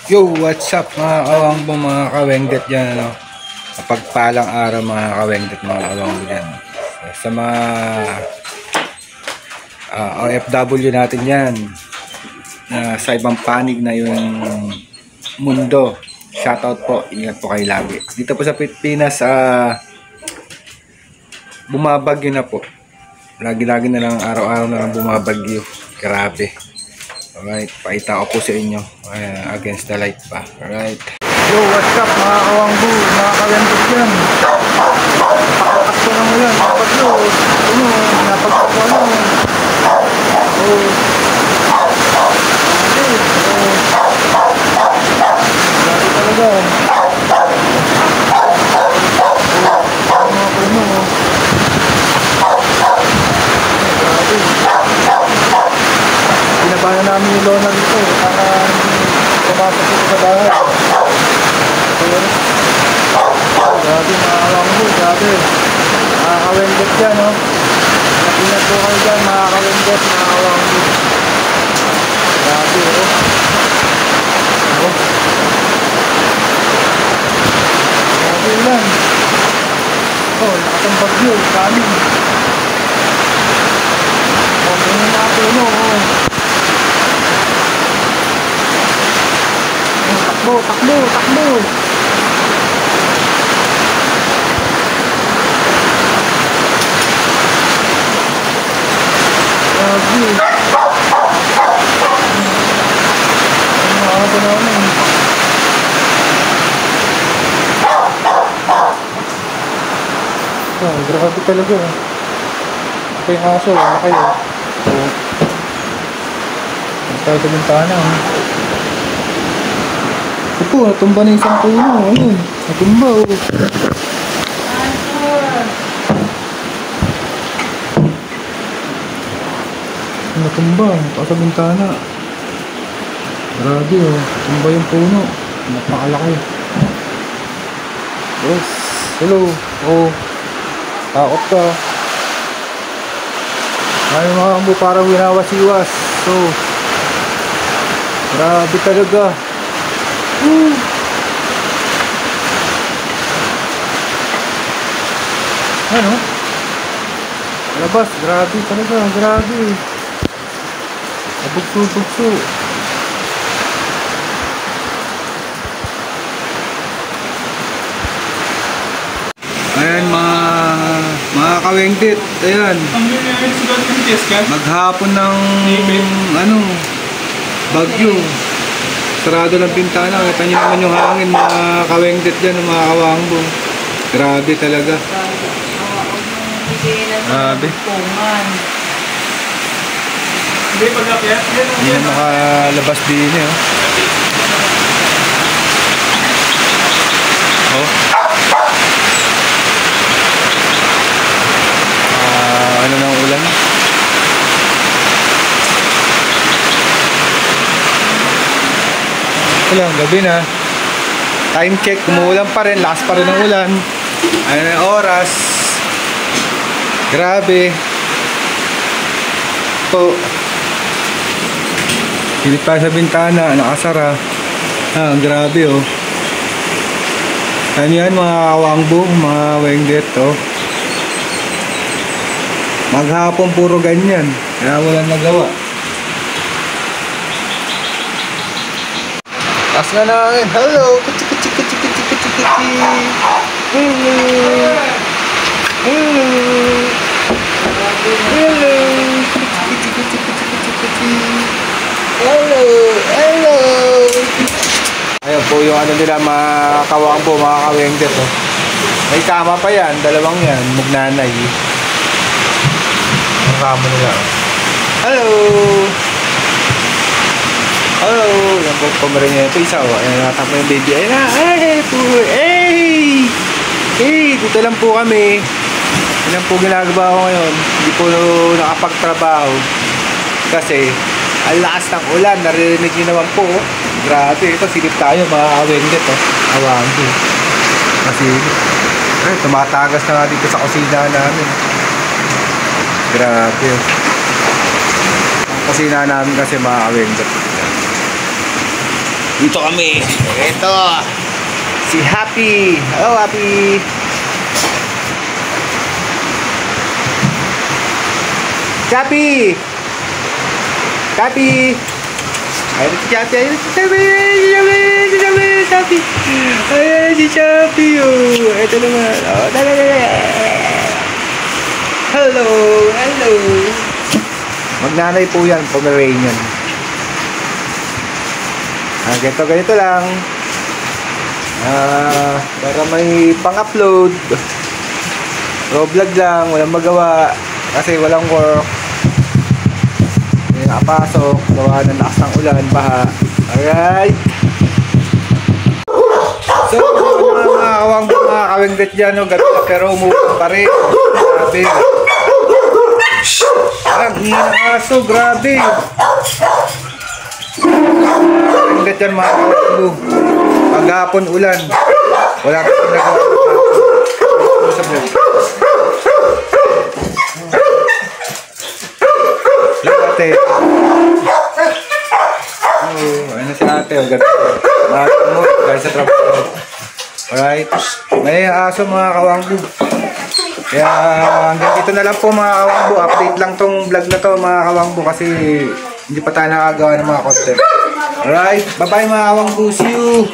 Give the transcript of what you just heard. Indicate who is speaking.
Speaker 1: Yo, what's up mga kawangbo, mga kawengdet dyan, ano? Kapagpalang araw mga kawengdet, mga kawangbo dyan. Sa mga OFW natin yan, sa ibang panig na yung mundo. Shoutout po, ingat po kayo lagi. Dito po sa Pilipinas, bumabagyo na po. Lagi-lagi na lang, araw-araw na lang bumabagyo. Grabe. Alright, pakita ko po sa inyo against the light pa. Alright. Yo, what's up mga kawangbo, mga kawengdet dyan. Pakakas ko lang ulan, kapagyo. Napagpako ano. Grabe talaga. Mga puno. Grabe. Pinabahan namin yung lona dito para pumasok dito sa bahay. Grabe mga kawangbo, grabe. Mga kawengdet dyan, no? Ingat po kayo dyan mga kawengdet, mga kawangbo. Grabe, oh. Grabe lang. Lakas ang bagyo, kanin. Ganyan na ako, no? Takbo, takbo, takbo. Grabe. Ano naman. Grabe talaga. Ito yung aso, wala kayo. Tayo sa bintana. Ito, natumba na isang puno. Ayun, natumba, oh. Natumba, tayo sa bintana. Grabe, oh. Tumba yung puno. Napakalaki. Yes. Hello. Oh. Takot ka. Ay mga kambo, parang winawas-iwas. So, grabe talaga. Ano? Labas, grabe talaga, grabe. Bugso-bugso. Ayan mga kawengdet, ayan. Maghapon ng bagyo. Sarado ng bintana. Kita nyo naman yung hangin mga kawengdet dyan, mga kawangbo. Grabe talaga. Grabe. Hindi na makalabas din eh. Ano ng ulan? Wala, gabi na. Time check, umuulan pa rin, lakas pa rin ng ulan. Ano na yung oras? Grabe. Po. Silip pa sa bintana, nakasara. Grabe, oh. Ano yan mga kawangbo, mga wengdet, oh. Maghapon puro ganyan, kaya walang nagawa. Taas na namin. Hello! Kuchi-kuchi-kuchi-kuchi-kuchi-kuchi. Hello! Hello! Hello! Kuchi-kuchi-kuchi-kuchi-kuchi. Hello! Hello! Ayun po yung ano nila mga kawangbo, mga kawengdet, oh. May kama pa yan, dalawang yan, magnanay. Ang kama nila, oh. Hello! Hello! Yan po pamarin niya ito isa, oh. Ayan, natakbo yung baby. Ayan na! Ay! Hey! Hey! Dito lang po kami. Yan lang po ginagawa ko ngayon. Hindi po nakapagtrabaho. Kasi ang lakas ng ulan. Naririnig niyo naman po, oh. Grabe. Ito, silip tayo mga kawengdet, oh. Awanggo. Masilip. Ay, tumatagas na nga dito sa kusina namin. Grabe. Ang kusina namin kasi mga kawengdet. Dito kami. Ito. Si Happy. Hello, Happy. Happy. Happy. Ayun si Happy. Ayun si Happy. Happy. Ayun si Happy. Oh. Ito naman. Oh, hello. Hello. Magnanay po yan. Pomeranian. Ganito lang. Para may pang-upload. Raw vlog lang. Walang magawa. Kasi walang work. May nakapasok. Gawa ng lakas ng ulan. Baha. Alright. So, mga kawang mga kawinglet dyan. No? Gabi na pero umuwi pa rin. Grabe. Ang ng aso. Grabe. Kawinglet dyan mga kawang. Paghapon ulan. Wala ka pinagawa. Sa vlog. Ate. Oh, ano si ate? Ang ganda. Ate mo, guys sa trabaho. Alright. May aso mga kawangbo. Kaya hanggang dito na lang po mga kawangbo. Update lang tong vlog na to mga kawangbo kasi hindi pa tayo nakagawa ng mga content. Alright. Bye bye mga kawangbo. See you.